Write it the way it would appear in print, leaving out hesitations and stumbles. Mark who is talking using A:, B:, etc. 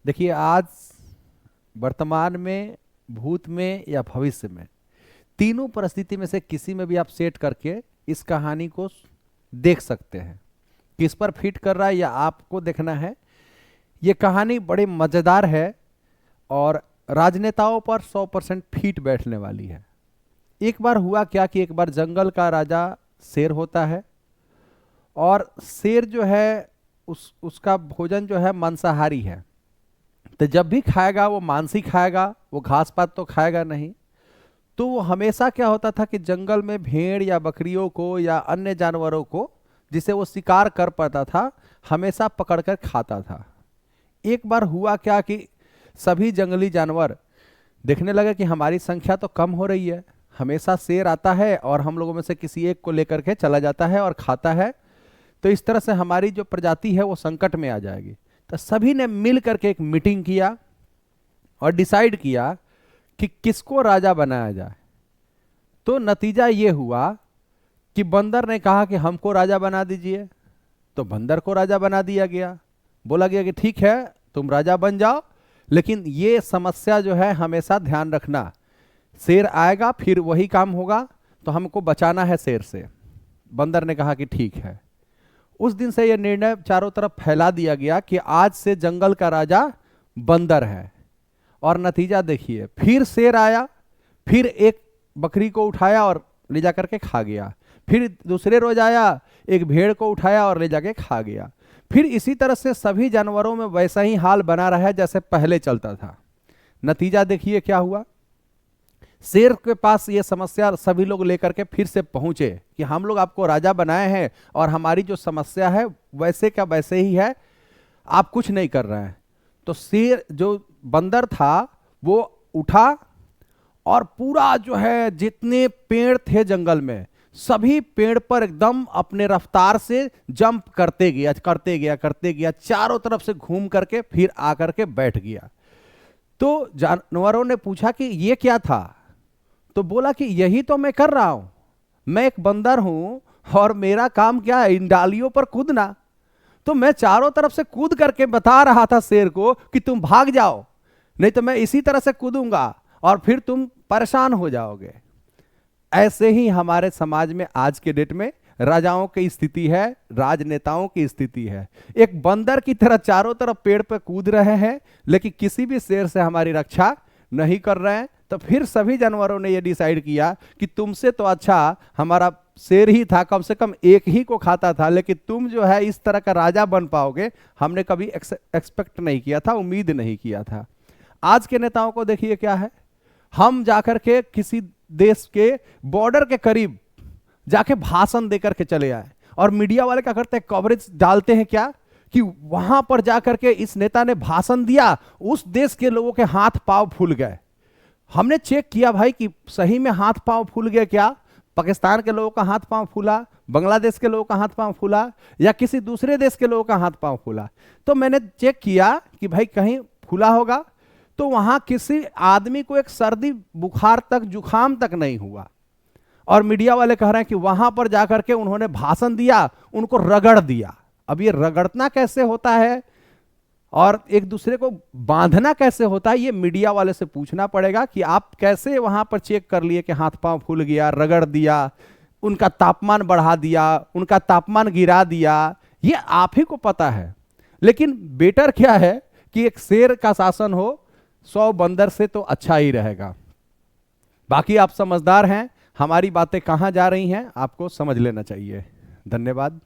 A: देखिए, आज वर्तमान में, भूत में या भविष्य में, तीनों परिस्थिति में से किसी में भी आप सेट करके इस कहानी को देख सकते हैं। किस पर फिट कर रहा है या आपको देखना है। ये कहानी बड़ी मजेदार है और राजनेताओं पर 100% फिट बैठने वाली है। एक बार हुआ क्या कि एक बार जंगल का राजा शेर होता है और शेर जो है उसका भोजन जो है मांसाहारी है। तो जब भी खाएगा वो मांस ही खाएगा, वो घास पात तो खाएगा नहीं। तो वो हमेशा क्या होता था कि जंगल में भेड़ या बकरियों को या अन्य जानवरों को जिसे वो शिकार कर पाता था, हमेशा पकड़कर खाता था। एक बार हुआ क्या कि सभी जंगली जानवर देखने लगे कि हमारी संख्या तो कम हो रही है, हमेशा शेर आता है और हम लोगों में से किसी एक को लेकर के चला जाता है और खाता है, तो इस तरह से हमारी जो प्रजाति है वो संकट में आ जाएगी। तो सभी ने मिल करके एक मीटिंग किया और डिसाइड किया कि किसको राजा बनाया जाए। तो नतीजा ये हुआ कि बंदर ने कहा कि हमको राजा बना दीजिए। तो बंदर को राजा बना दिया गया। बोला गया कि ठीक है, तुम राजा बन जाओ, लेकिन ये समस्या जो है हमेशा ध्यान रखना, शेर आएगा फिर वही काम होगा, तो हमको बचाना है शेर से। बंदर ने कहा कि ठीक है। उस दिन से यह निर्णय चारों तरफ फैला दिया गया कि आज से जंगल का राजा बंदर है। और नतीजा देखिए, फिर शेर आया, फिर एक बकरी को उठाया और ले जाकर के खा गया। फिर दूसरे रोज आया, एक भेड़ को उठाया और ले जाके खा गया। फिर इसी तरह से सभी जानवरों में वैसा ही हाल बना रहा है जैसे पहले चलता था। नतीजा देखिए क्या हुआ। शेर के पास ये समस्या सभी लोग लेकर के फिर से पहुंचे कि हम लोग आपको राजा बनाए हैं और हमारी जो समस्या है वैसे का वैसे ही है, आप कुछ नहीं कर रहे हैं। तो शेर जो बंदर था वो उठा और पूरा जो है जितने पेड़ थे जंगल में, सभी पेड़ पर एकदम अपने रफ्तार से जंप करते गया, चारों तरफ से घूम करके फिर आकर के बैठ गया। तो जानवरों ने पूछा कि ये क्या था। तो बोला कि यही तो मैं कर रहा हूं, मैं एक बंदर हूं और मेरा काम क्या है, इन डालियों पर कूदना। तो मैं चारों तरफ से कूद करके बता रहा था शेर को कि तुम भाग जाओ, नहीं तो मैं इसी तरह से कूदूंगा और फिर तुम परेशान हो जाओगे। ऐसे ही हमारे समाज में आज के डेट में राजाओं की स्थिति है, राजनेताओं की स्थिति है। एक बंदर की तरह चारों तरफ पेड़ पर कूद रहे हैं, लेकिन किसी भी शेर से हमारी रक्षा नहीं कर रहे हैं। तो फिर सभी जानवरों ने यह डिसाइड किया कि तुमसे तो अच्छा हमारा शेर ही था, कम से कम एक ही को खाता था, लेकिन तुम जो है इस तरह का राजा बन पाओगे, हमने कभी एक्सपेक्ट नहीं किया था, उम्मीद नहीं किया था। आज के नेताओं को देखिए क्या है, हम जाकर के किसी देश के बॉर्डर के करीब जाके भाषण देकर के चले आए और मीडिया वाले क्या करते हैं, कवरेज डालते हैं क्या कि वहां पर जाकर के इस नेता ने भाषण दिया, उस देश के लोगों के हाथ पांव फूल गए। हमने चेक किया भाई कि सही में हाथ पांव फूल गए क्या, पाकिस्तान के लोगों का हाथ पांव फूला, बांग्लादेश के लोगों का हाथ पांव फूला, या किसी दूसरे देश के लोगों का हाथ पांव फूला। तो मैंने चेक किया कि भाई कहीं फूला होगा, तो वहां किसी आदमी को एक सर्दी बुखार तक, जुखाम तक नहीं हुआ। और मीडिया वाले कह रहे हैं कि वहां पर जाकर के उन्होंने भाषण दिया, उनको रगड़ दिया। अब ये रगड़ना कैसे होता है और एक दूसरे को बांधना कैसे होता है, ये मीडिया वाले से पूछना पड़ेगा कि आप कैसे वहां पर चेक कर लिए कि हाथ पांव फूल गया, रगड़ दिया, उनका तापमान बढ़ा दिया, उनका तापमान गिरा दिया, ये आप ही को पता है। लेकिन बेटर क्या है कि एक शेर का शासन हो 100 बंदर से, तो अच्छा ही रहेगा। बाकी आप समझदार हैं, हमारी बातें कहां जा रही हैं आपको समझ लेना चाहिए। धन्यवाद।